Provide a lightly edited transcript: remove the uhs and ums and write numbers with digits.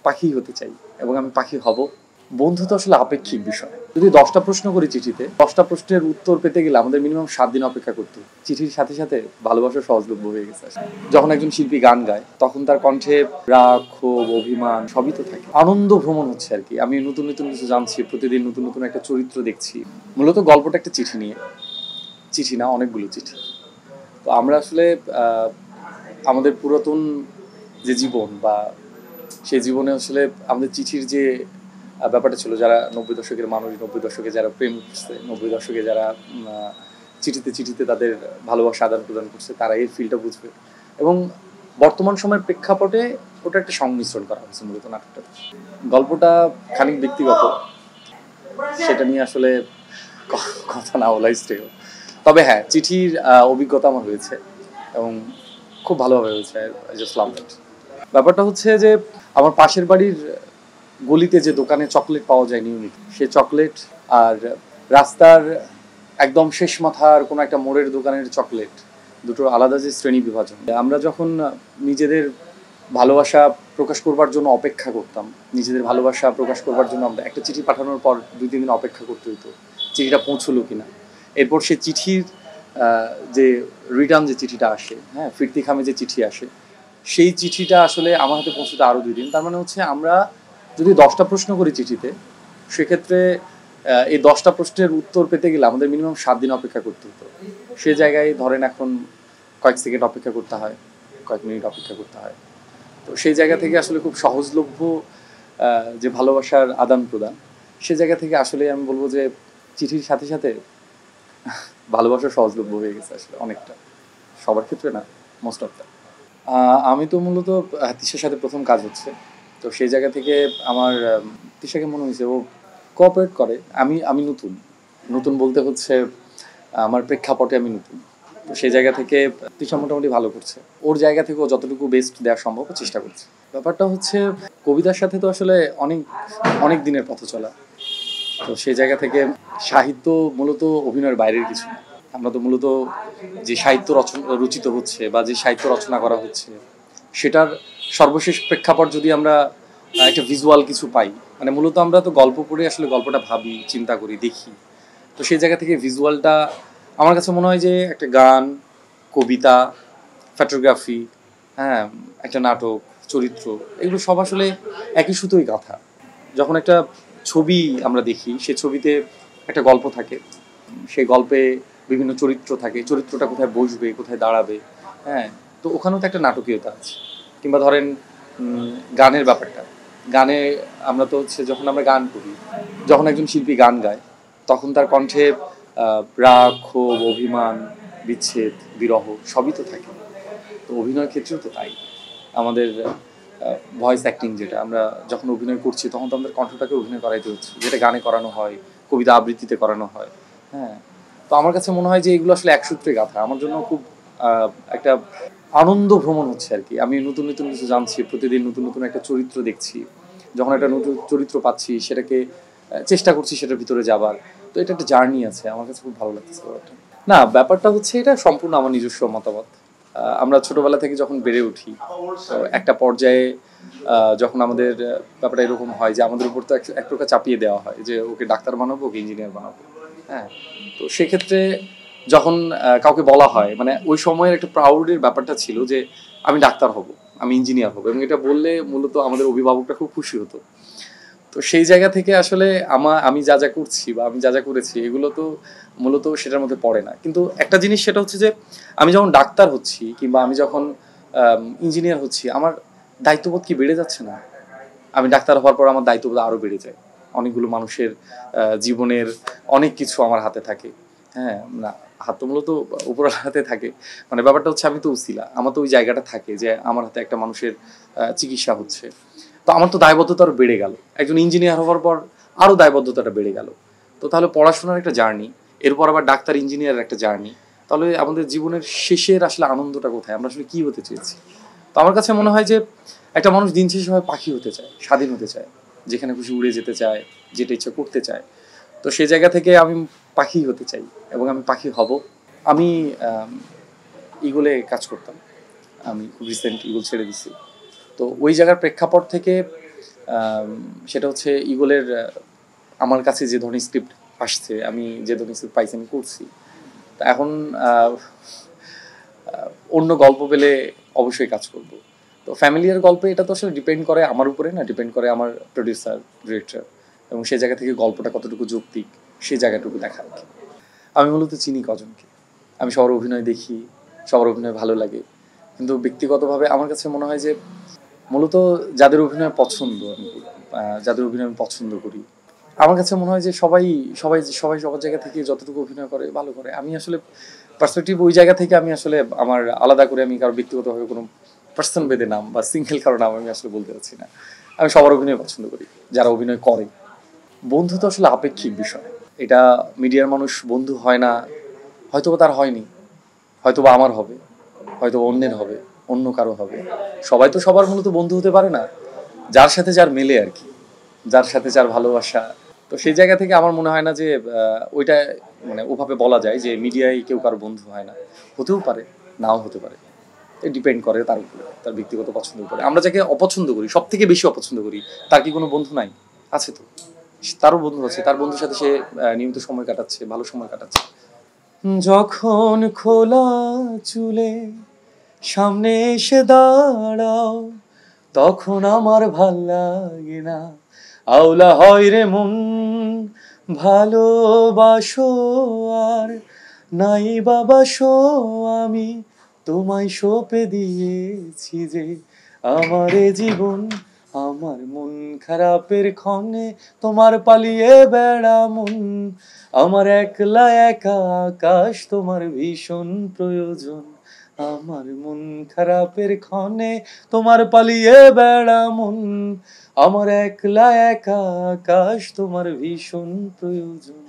পাখি হতে চাই এবং আমি পাখি হব। বন্ধু তো আসলে আপেক্ষিক বিষয়। যদি 10টা প্রশ্ন করি চিঠিতে, 10টা প্রশ্নের উত্তর পেতে গেলে আমাদের মিনিমাম 7 দিন অপেক্ষা করতে হবে। চিঠির সাথে সাথে ভালোবাসা সহজলভ্য হয়ে গেছে। যখন একজন শিল্পী গান গায় তখন তার কণ্ঠে রাগ, ক্ষোভ, অভিমান সবই তো থাকে। আনন্দ ভ্রমণ হচ্ছে আর কি। আমি নতুন নতুন কিছু জানছি, প্রতিদিন নতুন নতুন একটা চরিত্র দেখছি। মূলত গল্পটা একটা চিঠি নিয়ে, চিঠি না অনেকগুলো চিঠি। তো আমরা আসলে আমাদের পুরাতন যে জীবন বা সেই জীবনে আসলে আমাদের চিঠির যে ব্যাপারটা ছিল, যারা 90 দশকের মানুষ, 90 দশকে যারা প্রেম করছে, 90 দশকে যারা চিঠিতে চিঠিতে তাদের ভালোবাসা আদান প্রদান করছে, তারা এই ফিলটা বুঝবে। এবং বর্তমান সময়ের প্রেক্ষাপটে ওটা একটা সংমিশ্রণ করা হয়েছে মূলত নাটকটা। গল্পটা খানিক ব্যক্তিগত, সেটা নিয়ে আসলে কথা না বলাই শ্রেয়। তবে হ্যাঁ, চিঠির অভিজ্ঞতা আমার হয়েছে এবং খুব ভালোভাবে হয়েছে। I just love that. ব্যাপারটা হচ্ছে যে আমার পাশের বাড়ির গলিতে যে দোকানে চকলেট পাওয়া যায় নিয়মিত, সে চকলেট আর রাস্তার একদম শেষ মাথার কোনো একটা মোড়ের দোকানের চকলেট, দুটোর আলাদা যে শ্রেণী বিভাজন। আমরা যখন নিজেদের ভালোবাসা প্রকাশ করবার জন্য অপেক্ষা করতাম, নিজেদের ভালোবাসা প্রকাশ করবার জন্য আমরা একটা চিঠি পাঠানোর পর 2-3 দিন অপেক্ষা করতে হতো চিঠিটা পৌঁছলো কিনা। এরপর সে চিঠির যে রিটার্ন যে চিঠিটা আসে, হ্যাঁ, ফিরতি খামে যে চিঠি আসে, সেই চিঠিটা আসলে আমার হাতে পৌঁছতে আরও 2 দিন। তার মানে হচ্ছে আমরা যদি 10টা প্রশ্ন করি চিঠিতে, সেক্ষেত্রে এই 10টা প্রশ্নের উত্তর পেতে গেলে আমাদের মিনিমাম 7 দিন অপেক্ষা করতে হতো। সে জায়গায় ধরেন এখন কয়েক সেকেন্ড অপেক্ষা করতে হয়, কয়েক মিনিট অপেক্ষা করতে হয়। তো সেই জায়গা থেকে আসলে খুব সহজলভ্য যে ভালোবাসার আদান প্রদান, সে জায়গা থেকে আসলে আমি বলবো যে চিঠির সাথে সাথে ভালোবাসা সহজলভ্য হয়ে গেছে আসলে অনেকটা। সবার ক্ষেত্রে না, মোস্ট অফ দ্য। আমি তো মূলত তিশার সাথে প্রথম কাজ হচ্ছে। তো সেই জায়গা থেকে আমার তিশাকে মনে হয়েছে ও কোঅপারেট করে। আমি নতুন নতুন বলতে হচ্ছে আমার প্রেক্ষাপটে আমি নতুন। তো সেই জায়গা থেকে তিশা মোটামুটি ভালো করছে। ওর জায়গা থেকে ও যতটুকু বেস্ট দেওয়া সম্ভব চেষ্টা করছে। ব্যাপারটা হচ্ছে কবিতার সাথে তো আসলে অনেক অনেক দিনের পথ চলা। তো সেই জায়গা থেকে সাহিত্য মূলত অভিনয়ের বাইরের কিছু না। আমরা তো মূলত যে সাহিত্য রচিত হচ্ছে বা যে সাহিত্য রচনা করা হচ্ছে, সেটার সর্বশেষ প্রেক্ষাপট যদি আমরা একটা ভিজুয়াল কিছু পাই, মানে মূলত আমরা তো গল্প পড়ে আসলে গল্পটা ভাবি, চিন্তা করি, দেখি। তো সেই জায়গা থেকে ভিজুয়ালটা আমার কাছে মনে হয় যে একটা গান, কবিতা, ফটোগ্রাফি, হ্যাঁ, একটা নাটক, চরিত্র, এগুলো সব আসলে একই সুতোই গাঁথা। যখন একটা ছবি আমরা দেখি, সে ছবিতে একটা গল্প থাকে, সেই গল্পে বিভিন্ন চরিত্র থাকে, চরিত্রটা কোথায় বসবে, কোথায় দাঁড়াবে, হ্যাঁ, তো ওখানেও তো একটা নাটকীয়তা আছে। কিংবা ধরেন গানের ব্যাপারটা, গানে আমরা তো হচ্ছে যখন আমরা গান করি, যখন একজন শিল্পী গান গায় তখন তার কণ্ঠে রাগ, ক্ষোভ, অভিমান, বিচ্ছেদ, বিরহ সবই তো থাকে। তো অভিনয়ের ক্ষেত্রেও তো তাই। আমাদের ভয়েস অ্যাক্টিং, যেটা আমরা যখন অভিনয় করছি তখন তো আমাদের কণ্ঠটাকে অভিনয় করাইতে হচ্ছে, যেটা গানে করানো হয়, কবিতা আবৃত্তিতে করানো হয়, হ্যাঁ। তো আমার কাছে মনে হয় যে এগুলো আসলে এক সূত্রে গাঁথা। আমার জন্য খুব একটা আনন্দ ভ্রমণ হচ্ছে আর কি। আমি নতুন নতুন কিছু জানছি, প্রতিদিন নতুন নতুন একটা চরিত্র দেখছি। যখন একটা নতুন চরিত্র পাচ্ছি, সেটাকে চেষ্টা করছি সেটার ভিতরে যাবার। তো এটা একটা জার্নি আছে, আমার কাছে খুব ভালো লাগছে ব্যাপারটা। না, ব্যাপারটা হচ্ছে এটা সম্পূর্ণ আমার নিজস্ব মতামত। আমরা ছোটবেলা থেকে যখন বেড়ে উঠি, তো একটা পর্যায়ে যখন আমাদের ব্যাপারটা এরকম হয় যে আমাদের উপর তো এক প্রকার চাপিয়ে দেওয়া হয় যে ওকে ডাক্তার বানাবো, ওকে ইঞ্জিনিয়ার বানাবো, হ্যাঁ। তো সেক্ষেত্রে যখন কাউকে বলা হয়, মানে ওই সময়ের একটা প্রাউডের ব্যাপারটা ছিল যে আমি ডাক্তার হব, আমি ইঞ্জিনিয়ার হব, এবং এটা বললে মূলত আমাদের অভিভাবকরা খুব খুশি হতো। তো সেই জায়গা থেকে আসলে আমি যা যা করছি বা আমি যা যা করেছি, এগুলো তো মূলত সেটার মধ্যে পড়ে না। কিন্তু একটা জিনিস সেটা হচ্ছে যে আমি যখন ডাক্তার হচ্ছি কিংবা আমি যখন ইঞ্জিনিয়ার হচ্ছি, আমার দায়িত্ববোধ কি বেড়ে যাচ্ছে না? আমি ডাক্তার হওয়ার পর আমার দায়িত্ববোধ আরও বেড়ে যায়। অনেকগুলো মানুষের জীবনের অনেক কিছু আমার হাতে থাকে, হ্যাঁ। না, হাত তো মূলত উপরের হাতে থাকে। মানে ব্যাপারটা হচ্ছে আমি তো উছিলা, আমার তো ওই জায়গাটা থাকে যে আমার হাতে একটা মানুষের চিকিৎসা হচ্ছে। তো আমার তো দায়বদ্ধতা আরও বেড়ে গেল। একজন ইঞ্জিনিয়ার হওয়ার পর আরও দায়বদ্ধতাটা বেড়ে গেল। তো তাহলে পড়াশোনার একটা জার্নি, এরপর আবার ডাক্তার ইঞ্জিনিয়ারের একটা জার্নি, তাহলে আমাদের জীবনের শেষের আসলে আনন্দটা কোথায়? আমরা আসলে কী হতে চেয়েছি? তো আমার কাছে মনে হয় যে একটা মানুষ দিন শেষে হয় পাখি হতে চায়, স্বাধীন হতে চায়, যেখানে খুশি উড়ে যেতে চায়, যেটা ইচ্ছা করতে চায়। তো সেই জায়গা থেকে আমি পাখি হতে চাই এবং আমি পাখি হব। আমি ইগলে কাজ করতাম, আমি খুব রিসেন্ট ইগল ছেড়ে দিছি। তো ওই জায়গার প্রেক্ষাপট থেকে সেটা হচ্ছে ইগলের আমার কাছে যে ধরনের স্ক্রিপ্ট আসছে, আমি যে ধরনের স্ক্রিপ্ট পাইছি আমি করছি। তা এখন অন্য গল্প পেলে অবশ্যই কাজ করব। তো ফ্যামিলিয়ার গল্পে এটা তো আসলে ডিপেন্ড করে আমার উপরে না, ডিপেন্ড করে আমার প্রডিউসার, ডিরেক্টর, এবং সেই জায়গা থেকে গল্পটা কতটুকু যৌক্তিক সেই জায়গাটুকু দেখা আর কি। আমি মূলত চিনি কজনকে, আমি সবার অভিনয় দেখি, সবার অভিনয় ভালো লাগে, কিন্তু ব্যক্তিগতভাবে আমার কাছে মনে হয় যে মূলত যাদের অভিনয় পছন্দ আমি যাদের অভিনয় আমি পছন্দ করি, আমার কাছে মনে হয় যে সবাই সবাই সবাই সবার জায়গা থেকে যতটুকু অভিনয় করে ভালো করে। আমি আসলে পার্সপেক্টিভ ওই জায়গা থেকে আমি আসলে আমার আলাদা করে আমি কারো ব্যক্তিগতভাবে কোনো পার্সন বেঁধে নাম বা সিঙ্গেল কারো নাম আমি আসলে বলতে পারছি না। আমি সবার অভিনয় পছন্দ করি, যারা অভিনয় করে। বন্ধু তো আসলে আপেক্ষিক বিষয়। এটা মিডিয়ার মানুষ বন্ধু হয় না, হয়তোবা তার হয়নি, হয়তোবা আমার হবে, হয়তোবা অন্যের হবে, অন্য কারো হবে। সবাই তো সবার মূলত বন্ধু হতে পারে না, যার সাথে যার মেলে আর কি, যার সাথে যার ভালোবাসা। তো সেই জায়গা থেকে আমার মনে হয় না যে ওইটা মানে ওভাবে বলা যায় যে মিডিয়ায় কেউ কারো বন্ধু হয় না। হতেও পারে, নাও হতে পারে। ডিপেন্ড করে তার উপরে, তার ব্যক্তিগত পছন্দের উপরে। আমরা যাকে অপছন্দ করি, সব থেকে বেশি অপছন্দ করি, তার কি কোনো বন্ধু নাই? আছে তো, তারও বন্ধু আছে, তার বন্ধুর সাথে সে নিয়মিত সময় কাটাচ্ছে, ভালো সময় কাটাচ্ছে। যখন খোলা চুলে সামনে এসে দাঁড়াও, তখন আমার ভাল লাগে না, আওলা হয় রে মন। ভালোবাসো আর নাই বাবাসো, আমি তোমায় সঁপে দিয়েছি যে আমারে জীবন। আমার মন খারাপের ক্ষণে তোমার পালিয়ে বেড়া মন, আমার একলা একা আকাশ তোমার ভীষণ প্রয়োজন। আমার মন খারাপের ক্ষণে তোমার পালিয়ে বেড়া মন, আমার একলা একা আকাশ তোমার ভীষণ প্রয়োজন।